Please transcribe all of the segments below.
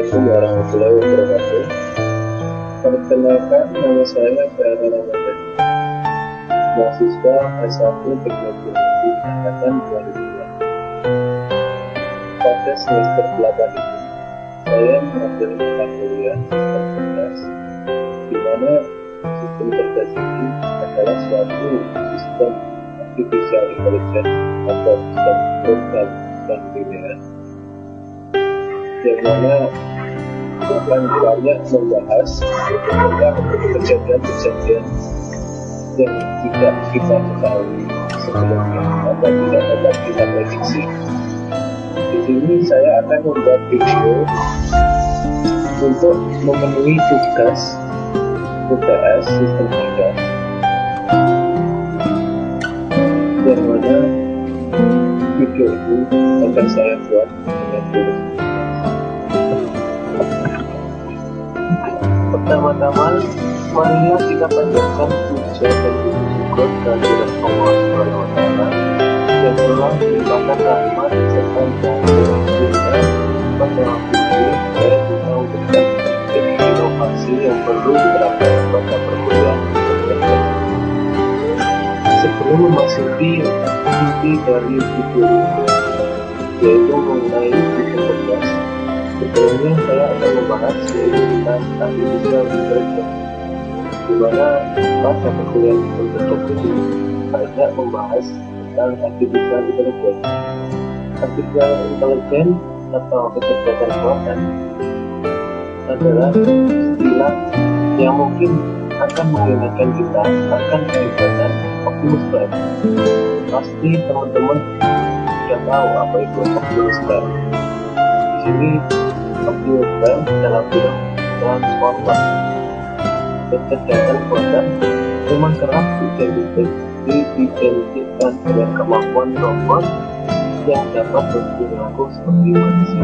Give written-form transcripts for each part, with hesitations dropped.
Assalamualaikum warahmatullahi wabarakatuh. Perkenalkan, nama saya Farhan Ramadan, mahasiswa S1 Teknologi Angkatan 2002. Pada semester 8 ini, saya mengambil mata kuliah sistem cerdas, di mana sistem cerdas ini adalah suatu sistem artificial intelligence atau sistem program dan linear, yang mana akan banyak membahas tentang kejadian-kejadian yang tidak kita ketahui sebelumnya atau tidak dapat kita prediksi. Di sini saya akan membuat video untuk memenuhi tugas UTS sistem cerdas, yang mana video ini akan saya buat dengan tulis. Pertama-tama, marilah kita panjatkan puja dan puji syukur kehadirat Allah SWT yang telah melimpahkan rahmat serta hidayah kita pada waktu ini, dan kita memberikan inovasi yang perlu diterapkan pada perkuliahan cerdas. Sebelum memasuki inti dari video ini, yaitu mengenai sistem cerdas, sebelumnya saya akan membahas tentang artificial intelligence, di mana pada perkuliahan sistem cerdas ini banyak membahas tentang artificial intelligence. Artificial intelligence atau kecerdasan buatan adalah istilah yang mungkin akan mengingatkan kita akan kegiatan Optimus Prime. Pasti teman-teman sudah tahu apa itu Optimus Prime. Di sini Optimus Prime dalam film Transformers. Kecerdasan buatan memang kerap diidentikan dengan kemampuan robot yang dapat berperilaku seperti manusia.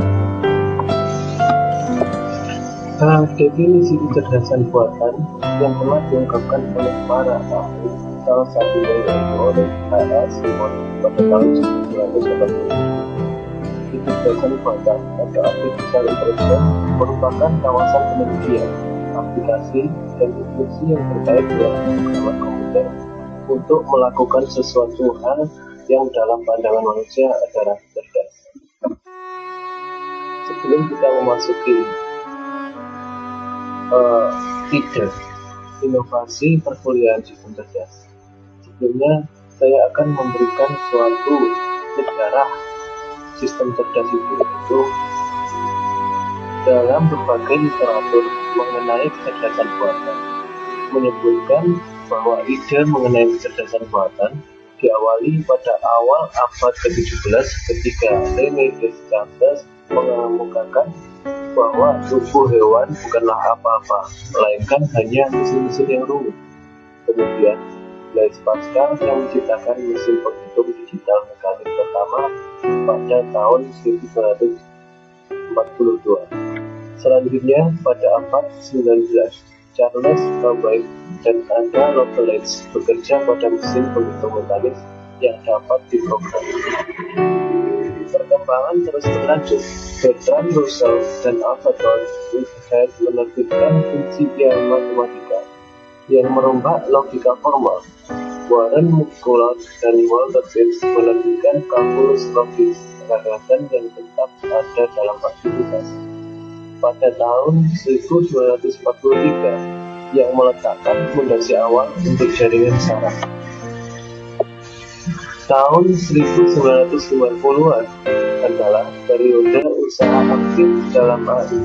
Definisi kecerdasan buatan yang telah diungkapkan oleh para ahli, salah satunya yaitu oleh H.A. Simon pada tahun 1980. Kecerdasan buatan atau artificial intelligence merupakan kawasan penelitian, aplikasi, dan instruksi yang terkait dengan pengetahuan komputer untuk melakukan sesuatu hal yang dalam pandangan manusia adalah cerdas. Sebelum kita memasuki ide inovasi perkuliahan sistem cerdas, sebelumnya saya akan memberikan suatu sejarah sistem cerdas itu dalam berbagai literatur mengenai kecerdasan buatan menyebutkan bahwa ide mengenai kecerdasan buatan diawali pada awal abad ke-17 ketika René Descartes mengemukakan bahwa tubuh hewan bukanlah apa-apa, melainkan hanya mesin-mesin yang rumit. Kemudian, Blaise Pascal yang menciptakan mesin penghitung digital mekanik pertama pada tahun 1942. Selanjutnya, pada abad 19, Charles Babbage dan Ada Lovelace bekerja pada mesin penghitung mekanis yang dapat diprogram. Perkembangan terus berlanjut. Bertrand Russell dan Alfred Whitehead menerbitkan prinsipia matematika yang merombak logika formal. Warren McCulloch dan Walter Pitts menerbitkan kalkulus logis, gagasan yang tetap ada dalam aktivitas. Pada tahun 1943, yang meletakkan fondasi awal untuk jaringan saraf. Tahun 1990-an adalah periode usaha aktif dalam AI.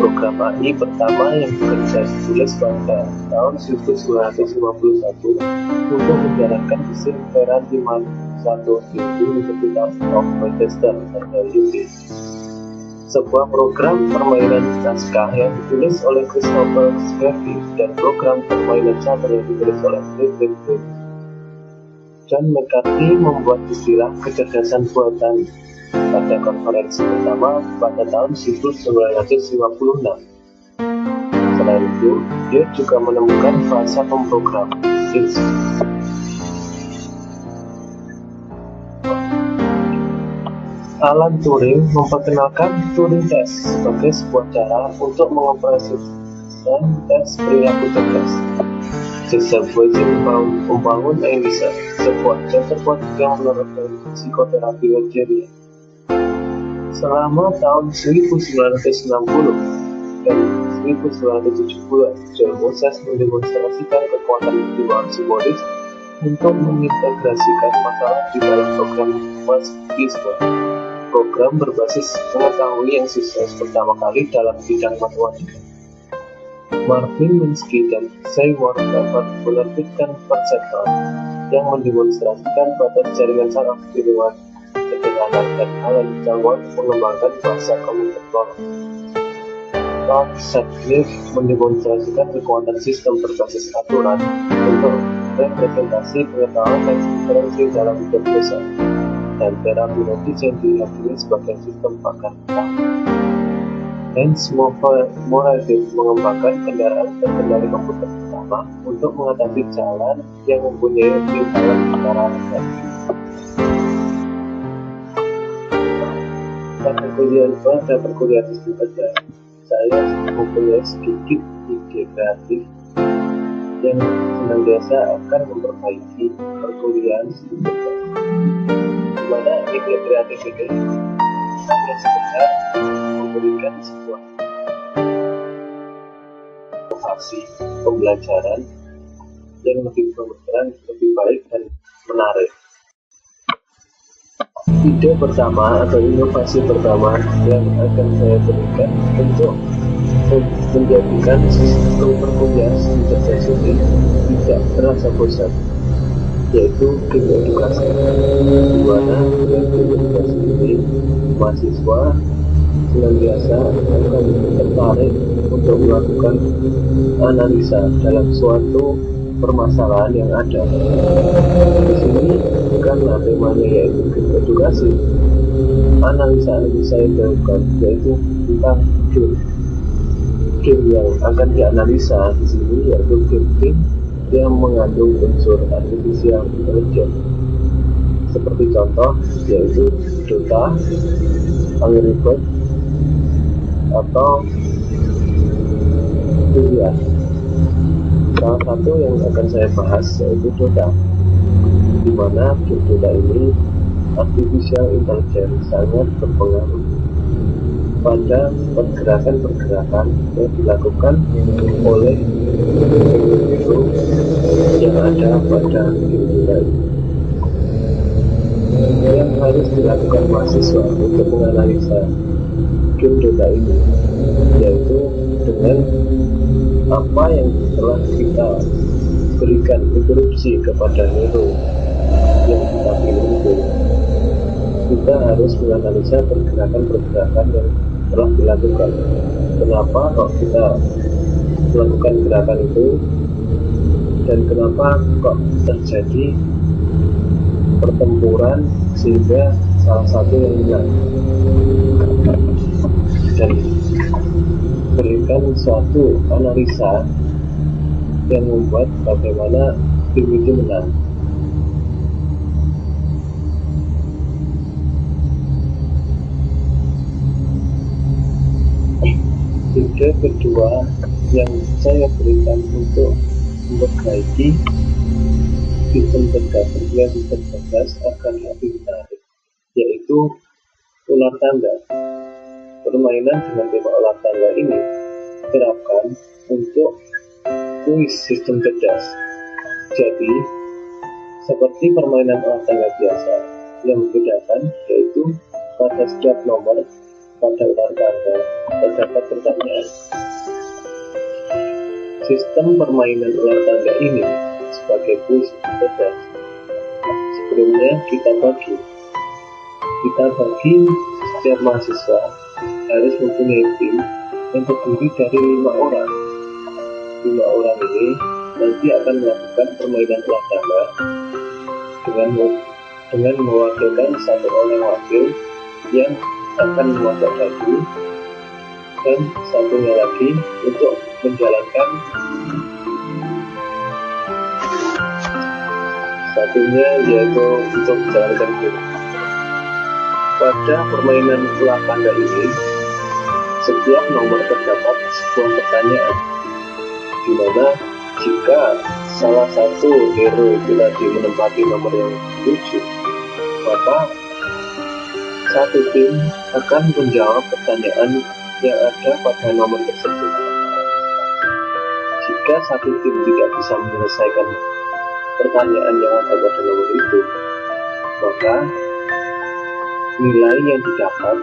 Program AI pertama yang bekerja ditulis pada tahun 1951 untuk menjalankan mesin Vera 51 di University of Manchester atau UK. Sebuah program permainan naskah yang ditulis oleh Christopher Scrivby dan program permainan catur yang ditulis oleh Frederick Williams. John McCarthy membuat istilah kecerdasan buatan pada konferensi pertama pada tahun 1956. Selain itu, dia juga menemukan bahasa pemrogram Alan Turing memperkenalkan Turing Test sebagai sebuah cara untuk mengoperasikan tes perilaku cerdas. Joseph Wojcik membangun ELIZA, sebuah chatbot yang menerapkan psikoterapi Wojcik. Selama tahun 1960 dan 1970, John Moses mendemonstrasikan kekuatan pertimbangan simbolis untuk mengintegrasikan masalah di dalam program MATLAB, program berbasis pengetahuan yang sukses pertama kali dalam bidang matematika. Marvin Minsky dan Seymour Papert menerbitkan Perceptron yang mendemonstrasikan batas jaringan saraf di luar sederhana, dan Alan Turing mengembangkan bahasa komputer. Todd Sutcliffe mendemonstrasikan kekuatan sistem berbasis aturan untuk representasi pengetahuan dan inferensi dalam hipotesis, dan terapi medis yang diyakini sebagai sistem pakar utama. Hans Moravec mengembangkan kendaraan terkendali komputer pertama untuk mengatasi jalan yang mempunyai rintangan kendaraan. Pada perkuliahan sistem kerja, saya mempunyai sedikit ide kreatif yang senantiasa akan memperbaiki perkuliahan sistem kerja. Dimana ide kreatif ini hanya sekedar memberikan sebuah inovasi pembelajaran yang lebih berperan, lebih baik dan menarik. Ide pertama atau inovasi pertama yang akan saya berikan untuk menjadikan sistem perkuliahan cerdas ini tidak terasa bosan, yaitu game edukasi, di mana dengan game edukasi ini mahasiswa senantiasa akan tertarik untuk melakukan analisa dalam suatu permasalahan yang ada. Di sini karena temanya yaitu game edukasi, analisa yang dilakukan yaitu tentang game yang akan dianalisa di sini yaitu game yang mengandung unsur artificial intelligence, seperti contoh yaitu Dota, Angry Birds, atau Julia. Salah satu yang akan saya bahas yaitu Dota, di mana game Dota ini artificial intelligence sangat berpengaruh pada pergerakan-pergerakan yang dilakukan oleh individu yang ada pada game Dota ini. Yang harus dilakukan mahasiswa untuk menganalisa game Dota ini yaitu dengan apa yang telah kita berikan instruksi kepada hero yang kita pilih itu, kita harus menganalisa pergerakan-pergerakan yang telah dilakukan. Kenapa kok kita melakukan gerakan itu, dan kenapa kok terjadi pertempuran sehingga salah satu yang menang, dan berikan suatu analisa yang membuat bagaimana tim itu menang. Ide kedua yang saya berikan untuk memperbaiki sistem cerdas akan lebih menarik, yaitu ular tangga. Permainan dengan tema ular tangga ini diterapkan untuk kuis sistem cerdas. Jadi, seperti permainan ular tangga biasa, yang membedakan yaitu pada setiap nomor pada ular tangga terdapat pertanyaan. Sistem permainan ular tangga ini sebagai kuis sistem cerdas, sebelumnya kita bagi setiap mahasiswa harus mempunyai tim yang terdiri dari 5 orang. 5 orang ini nanti akan melakukan permainan ular tangga dengan mewakilkan satu orang wakil yang akan memasak daging, dan satunya lagi untuk menjalankan yaitu untuk menjalankan game. Pada permainan ulah tanda ini, setiap nomor terdapat sebuah pertanyaan, di mana jika salah satu hero itu tadi menempati nomor yang tujuh, maka satu tim akan menjawab pertanyaan yang ada pada nomor tersebut. Jika satu tim tidak bisa menyelesaikan pertanyaan yang ada pada nomor itu, maka nilai yang didapat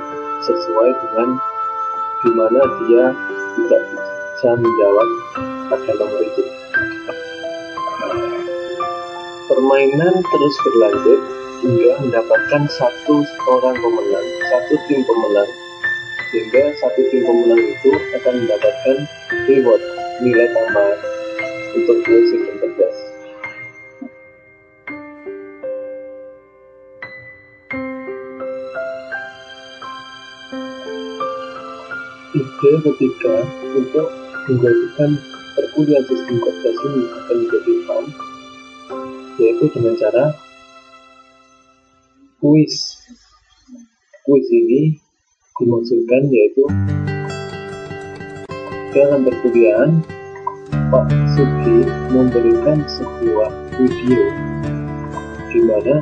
sesuai dengan di mana dia tidak bisa menjawab pada nomor itu. Permainan terus berlanjut hingga mendapatkan satu orang pemenang, satu tim pemenang, sehingga satu tim pemenang itu akan mendapatkan reward, nilai tambahan untuk sistem cerdas. Ide ketiga untuk menjadikan perkuliahan sistem cerdas ini akan menjadi fun, yaitu dengan cara kuis. Kuis ini dimaksudkan yaitu dalam perkuliahan Pak Sugi memberikan sebuah video di mana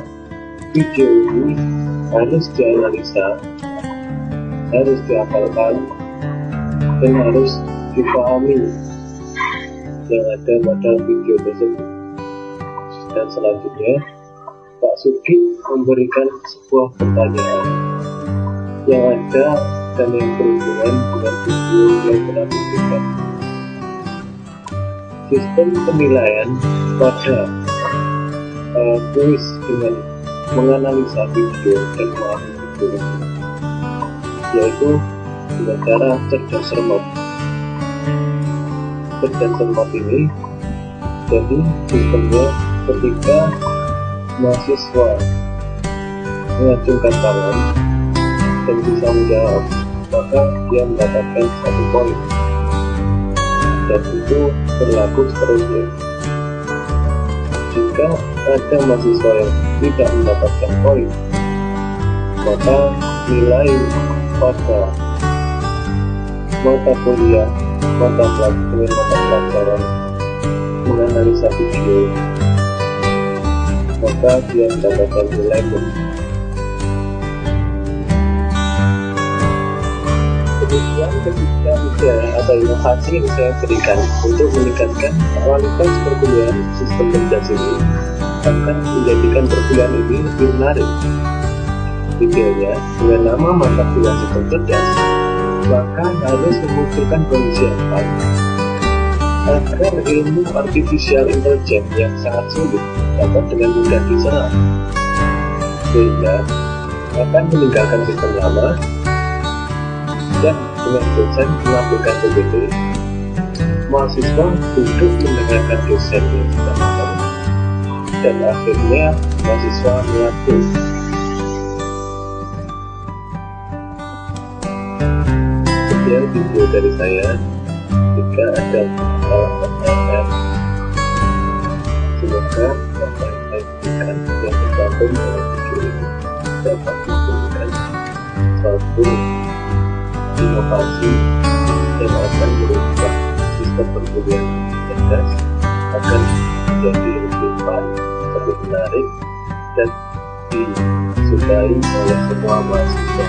video ini harus dianalisa, harus dihafalkan, dan harus dipahami yang ada pada video tersebut. Dan selanjutnya Pak Sugi memberikan sebuah pertanyaan yang ada dan yang berhubungan dengan video yang telah diberikan. Sistem penilaian pada kuis dengan menganalisa video dan memahami video yaitu dengan cara cerdas cermat. Cerdas cermat ini jadi sistemnya ketika mahasiswa mengacungkan tangan dan bisa menjawab, maka dia mendapatkan 1 poin, dan itu berlaku seterusnya. Jika ada mahasiswa yang tidak mendapatkan poin, maka nilai pada mata kuliah, mata pelajaran menganalisa video, maka dia mendapatkan nilai pun. Kemudian ketika ide atau inovasi yang saya berikan untuk meningkatkan kualitas perkuliahan sistem cerdas ini akan menjadikan perkuliahan ini lebih menarik. Ideanya dengan nama mata kuliah sistem cerdas, maka harus memunculkan kondisi yang pas agar ilmu artificial intelligence yang sangat sulit dapat dengan mudah diserap, sehingga akan meninggalkan sistem lama dan dengan dosen melakukan PPT, mahasiswa duduk mendengarkan dosen yang sudah matang, dan akhirnya mahasiswa melatih. Sekian video dari saya. Jika ada pertanyaan, semoga apa yang saya berikan yang terbangun dalam video ini dapat memberikan suatu inovasi yang akan merubah sistem perkuliahan cerdas akan menjadi lebih fun, lebih menarik, dan disukai oleh semua mahasiswa.